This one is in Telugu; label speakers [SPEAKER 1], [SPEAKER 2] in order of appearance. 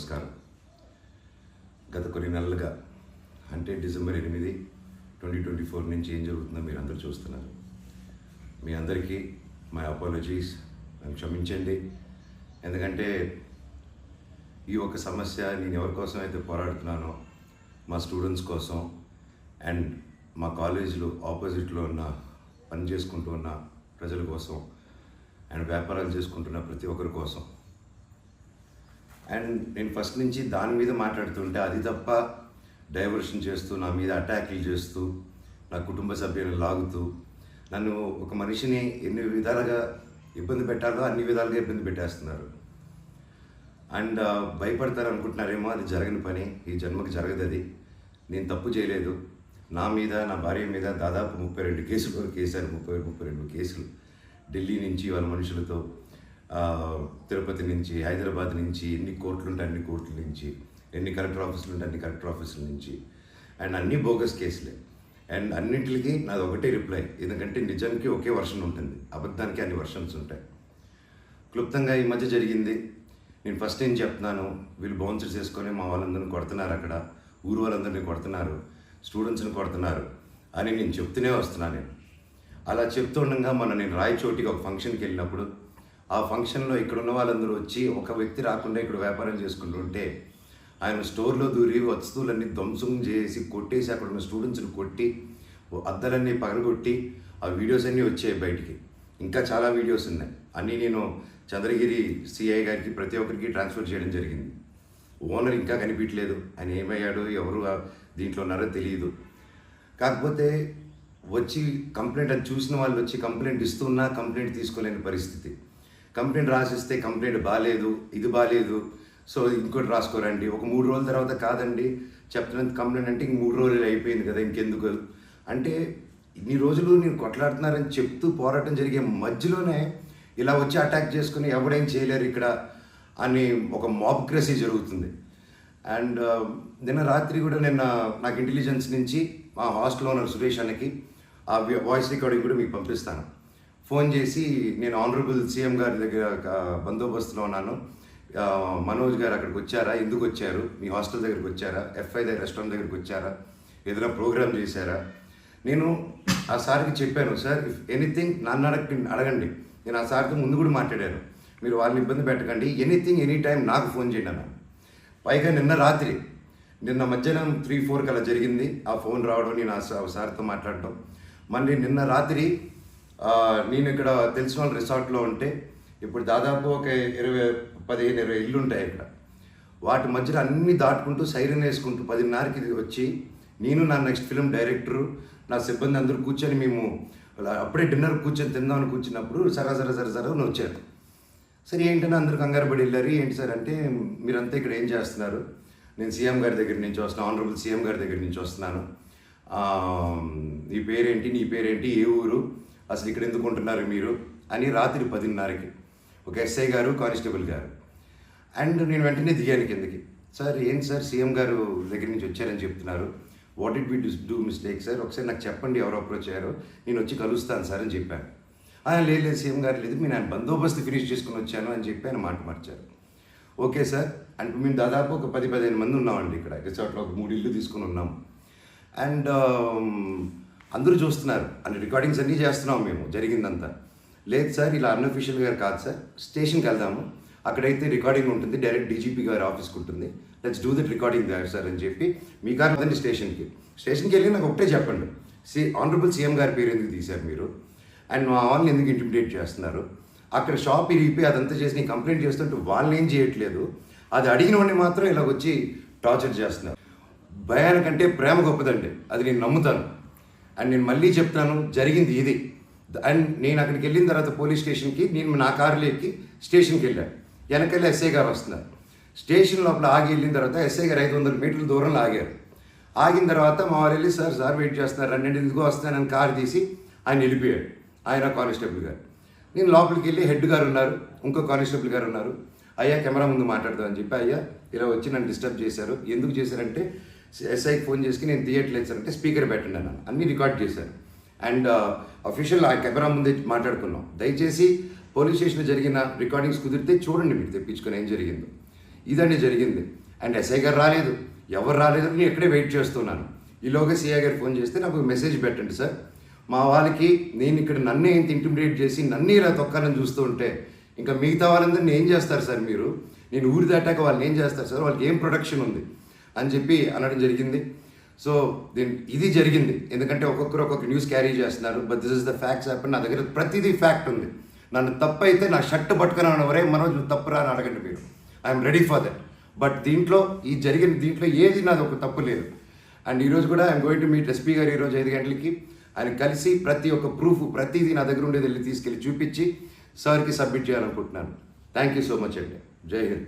[SPEAKER 1] నమస్కారం. గత కొన్ని నెలలుగా అంటే డిసెంబర్ 8, 2024 నుంచి ఏం జరుగుతుందో మీరు అందరూ చూస్తున్నారు. మీ అందరికీ మై అపాలజీస్, నన్ను క్షమించండి. ఎందుకంటే ఈ ఒక సమస్య నేను ఎవరి కోసం అయితే పోరాడుతున్నానో మా స్టూడెంట్స్ కోసం అండ్ మా కాలేజీలో ఆపోజిట్లో ఉన్న పని చేసుకుంటూ ఉన్న ప్రజల కోసం అండ్ వ్యాపారాలు చేసుకుంటున్న ప్రతి ఒక్కరి కోసం. అండ్ నేను ఫస్ట్ నుంచి దాని మీద మాట్లాడుతుంటే అది తప్ప డైవర్షన్ చేస్తూ నా మీద అటాక్లు చేస్తూ నా కుటుంబ సభ్యులను లాగుతూ నన్ను ఒక మనిషిని ఎన్ని విధాలుగా ఇబ్బంది పెట్టాలో అన్ని విధాలుగా ఇబ్బంది పెట్టేస్తున్నారు. అండ్ భయపడతారు అనుకుంటున్నారేమో, అది జరగని పని, ఈ జన్మకి జరగదు. అది నేను తప్పు చేయలేదు. నా మీద నా భార్య మీద దాదాపు 32 కేసులు వరకు వేశారు. 32 కేసులు ఢిల్లీ నుంచి వాళ్ళ మనుషులతో, తిరుపతి నుంచి, హైదరాబాద్ నుంచి, ఎన్ని కోర్టులు ఉంటే అన్ని కోర్టుల నుంచి, ఎన్ని కలెక్టర్ ఆఫీసులు ఉంటే అన్ని కలెక్టర్ ఆఫీసుల నుంచి, అండ్ అన్ని బోగస్ కేసులే. అండ్ అన్నింటికి నాది ఒకటే రిప్లై, ఎందుకంటే నిజానికి ఒకే వర్షన్ ఉంటుంది, అబద్ధానికి అన్ని వర్షన్స్ ఉంటాయి. క్లుప్తంగా ఈ మధ్య జరిగింది. నేను ఫస్ట్ ఏం చెప్తున్నాను, వీళ్ళు బౌన్సర్స్ చేసుకొని మా వాళ్ళందరినీ కొడుతున్నారు, అక్కడ ఊరు వాళ్ళందరినీ కొడుతున్నారు, స్టూడెంట్స్ని కొడుతున్నారు అని నేను చెప్తూనే వస్తున్నాను. నేను అలా చెప్తుండగా నేను రాయచోటికి ఒక ఫంక్షన్కి వెళ్ళినప్పుడు ఆ ఫంక్షన్లో ఇక్కడ ఉన్న వాళ్ళందరూ వచ్చి ఒక వ్యక్తి రాకుండా ఇక్కడ వ్యాపారం చేసుకుంటుంటే ఆయన స్టోర్లో దూరి వస్తువులన్నీ ధ్వంసం చేసి కొట్టేసి అక్కడ ఉన్న స్టూడెంట్స్ని కొట్టి అద్దాలన్నీ పగలగొట్టి ఆ వీడియోస్ అన్నీ వచ్చాయి బయటికి. ఇంకా చాలా వీడియోస్ ఉన్నాయి. అన్నీ నేను చంద్రగిరి సిఐ గారికి ప్రతి ఒక్కరికి ట్రాన్స్ఫర్ చేయడం జరిగింది. ఓనర్ ఇంకా కనిపించలేదు, ఆయన ఏమయ్యాడు, ఎవరు దీంట్లో ఉన్నారో తెలియదు. కాకపోతే వచ్చి కంప్లైంట్ అది చూసిన వాళ్ళు వచ్చి కంప్లైంట్ ఇస్తున్నా కంప్లైంట్ తీసుకోలేని పరిస్థితి. కంప్లైంట్ రాసిస్తే కంప్లైంట్ బాగాలేదు, ఇది బాగాలేదు, సో ఇంకోటి రాసుకోరండి. ఒక 3 రోజుల తర్వాత కాదండి చెప్తున్నంత కంప్లైంట్ అంటే ఇంక 3 రోజులు అయిపోయింది కదా, ఇంకెందుకు అంటే ఇన్ని రోజులు నేను కొట్లాడుతున్నారని చెప్తూ పోరాటం జరిగే మధ్యలోనే ఇలా వచ్చి అటాక్ చేసుకుని ఎవడేం చేయలేరు ఇక్కడ అని ఒక మాబ్క్రసీ జరుగుతుంది. అండ్ నిన్న రాత్రి కూడా నాకు ఇంటెలిజెన్స్ నుంచి మా హాస్టల్ ఓనర్ సురేష్ అన్నకి ఆ వాయిస్ రికార్డింగ్ కూడా మీకు పంపిస్తాను. ఫోన్ చేసి నేను ఆనరబుల్ సీఎం గారి దగ్గర బందోబస్తులో ఉన్నాను, మనోజ్ గారు అక్కడికి వచ్చారా, ఎందుకు వచ్చారు, మీ హాస్టల్ దగ్గరికి వచ్చారా, ఎఫ్ఐ దగ్గర రెస్టారెంట్ దగ్గరికి వచ్చారా, ఏదైనా ప్రోగ్రామ్ చేశారా. నేను ఆ సార్కి చెప్పాను, సార్ ఇఫ్ ఎనీథింగ్ నన్ను అడగండి. నేను ఆ సార్తో ముందు కూడా మాట్లాడాను, మీరు వాళ్ళని ఇబ్బంది పెట్టకండి, ఎనీథింగ్ ఎనీ టైం నాకు ఫోన్ చేయండి అన్నాను. పైగా నిన్న మధ్యాహ్నం 3-4 అలా జరిగింది ఆ ఫోన్ రావడం, నేను ఆ సార్తో మాట్లాడటం. మళ్ళీ నిన్న రాత్రి నేను ఇక్కడ తెలిసిన వాళ్ళ రిసార్ట్లో ఉంటే, ఇప్పుడు దాదాపు ఒక 15-20 ఇల్లు ఉంటాయి ఇక్కడ. వాటి మధ్యలో అన్నీ దాటుకుంటూ సైరన్ వేసుకుంటూ 10:30కి వచ్చి నేను నా నెక్స్ట్ ఫిలిం డైరెక్టరు నా సిబ్బంది అందరూ కూర్చొని మేము అప్పుడే డిన్నర్ కూర్చొని తిందామని కూర్చున్నప్పుడు సరా వచ్చారు. సరే ఏంటని అందరూ కంగారు పడి వెళ్ళారు. ఏంటి సార్ అంటే, మీరంతా ఇక్కడ ఏం చేస్తున్నారు, నేను సీఎం గారి దగ్గర నుంచి వస్తున్నాను, ఆనరబుల్ సీఎం గారి దగ్గర నుంచి వస్తున్నాను, నీ పేరేంటి, ఏ ఊరు, అసలు ఇక్కడ ఎందుకు ఉంటున్నారు మీరు అని రాత్రి 10:30కి ఒక ఎస్ఐ గారు, కానిస్టేబుల్ గారు. అండ్ నేను వెంటనే దిగాను కిందకి. సార్ ఏంటి సార్ సీఎం గారు దగ్గర నుంచి వచ్చారని చెప్తున్నారు, what it we do mistake sir, ఒకసారి నాకు చెప్పండి ఎవరు అప్రోచ్ అయ్యారో, నేను వచ్చి కలుస్తాను సార్ అని చెప్పాను. లేదు సీఎం గారు లేదు, నేను బందోబస్తు ఫినిష్ చేసుకుని వచ్చాను అని చెప్పి ఆయన మాట మార్చారు. ఓకే సార్ అంటే మేము దాదాపు ఒక 10-15 మంది ఉన్నామండి ఇక్కడ రిసార్ట్లో, ఒక 3 ఇల్లు తీసుకుని ఉన్నాం. అండ్ అందరూ చూస్తున్నారు, అన్ని రికార్డింగ్స్ అన్నీ చేస్తున్నాం మేము జరిగిందంతా. లేదు సార్ ఇలా అన్అఫీషియల్గా కాదు సార్, స్టేషన్కి వెళ్దాము, అక్కడైతే రికార్డింగ్ ఉంటుంది, డైరెక్ట్ డీజీపీ గారి ఆఫీస్కి ఉంటుంది, లెట్స్ డూ దట్ రికార్డింగ్ దార్ సార్ అని చెప్పి మీ గారు అదండి స్టేషన్కి వెళ్ళి నాకు ఒకటే చెప్పండి, ఆనరబుల్ సీఎం గారి పేరు ఎందుకు తీశారు మీరు, అండ్ మా వాళ్ళని ఎందుకు ఇంటిమిడేట్ చేస్తున్నారు, అక్కడ షాప్ ఇరిగిపోయి అదంతా చేసి కంప్లైంట్ చేస్తుంటే వాళ్ళని ఏం చేయట్లేదు, అది అడిగిన వాడిని మాత్రం ఇలా వచ్చి టార్చర్ చేస్తున్నారు. భయానికంటే ప్రేమ గొప్పదండి, అది నేను నమ్ముతాను. అండ్ నేను మళ్ళీ చెప్తాను, జరిగింది ఇది. అండ్ నేను అక్కడికి వెళ్ళిన తర్వాత పోలీస్ స్టేషన్కి నేను నా కారులో ఎక్కి స్టేషన్కి వెళ్ళాను. వెనకెళ్ళి ఎస్ఐ గారు వస్తున్నారు. స్టేషన్ లోపల ఆగి వెళ్ళిన తర్వాత ఎస్ఐ గారు 500 మీటర్ల దూరంలో ఆగారు. ఆగిన తర్వాత మా వారు వెళ్ళి సార్ వెయిట్ చేస్తున్నారు, 2 ఎందుకో వస్తున్నానని కారు తీసి ఆయన వెళ్ళిపోయాడు, ఆయన కానిస్టేబుల్ గారు. నేను లోపలికి వెళ్ళి హెడ్ గారు ఉన్నారు, ఇంకో కానిస్టేబుల్ గారు ఉన్నారు. అయ్యా కెమెరా ముందు మాట్లాడదామని చెప్పి, అయ్యా ఇలా వచ్చి నన్ను డిస్టర్బ్ చేశారు, ఎందుకు చేశారంటే ఎస్ఐకి ఫోన్ చేసి నేను తీయట్లేదు సార్ అంటే స్పీకర్ పెట్టండి అన్నాను, అన్నీ రికార్డ్ చేశారు. అండ్ అఫీషియల్ ఆ కెమెరా ముందే మాట్లాడుకున్నాం. దయచేసి పోలీస్ స్టేషన్లో జరిగిన రికార్డింగ్స్ కుదిరితే చూడండి, మీకు తెప్పించుకొని ఏం జరిగిందో. ఇదండి జరిగింది. అండ్ ఎస్ఐ గారు రాలేదు, ఎవరు రాలేదు, నేను ఇక్కడే వెయిట్ చేస్తున్నాను. ఈలోగా సిఐ గారు ఫోన్ చేస్తే నాకు మెసేజ్ పెట్టండి సార్, మా వాళ్ళకి నేను ఇక్కడ నన్నే ఇంత ఇంటిమిడేట్ చేసి నన్ను ఇలా తొక్కాలని చూస్తూ ఉంటే ఇంకా మిగతా వాళ్ళందరినీ ఏం చేస్తారు సార్ మీరు, నేను ఊరి దాటాక వాళ్ళని ఏం చేస్తారు సార్, వాళ్ళకి ఏం ప్రొటెక్షన్ ఉంది అని చెప్పి అనడం జరిగింది. సో ఇది జరిగింది, ఎందుకంటే ఒక్కొక్కరు ఒక్కొక్క న్యూస్ క్యారీ చేస్తున్నారు. But this is the facts happen. నా దగ్గర ప్రతిదీ ఫ్యాక్ట్ ఉంది. నన్ను తప్పు అయితే నా షర్ట్ పట్టుకుని వరే మనోజ్ తప్పురా అని అడగండి మీరు, I'm ready for that. But దీంట్లో దీంట్లో ఏది నాది ఒక తప్పు లేదు. అండ్ ఈరోజు కూడా I'm going to meet SP గారు ఈరోజు 5 గంటలకి. ఆయన కలిసి ప్రతి ఒక్క ప్రూఫ్ ప్రతిదీ నా దగ్గర ఉండేది వెళ్ళి తీసుకెళ్ళి చూపించి సార్కి సబ్మిట్ చేయాలనుకుంటున్నాను. థ్యాంక్ యూ సో మచ్ అండి. జై హింద్.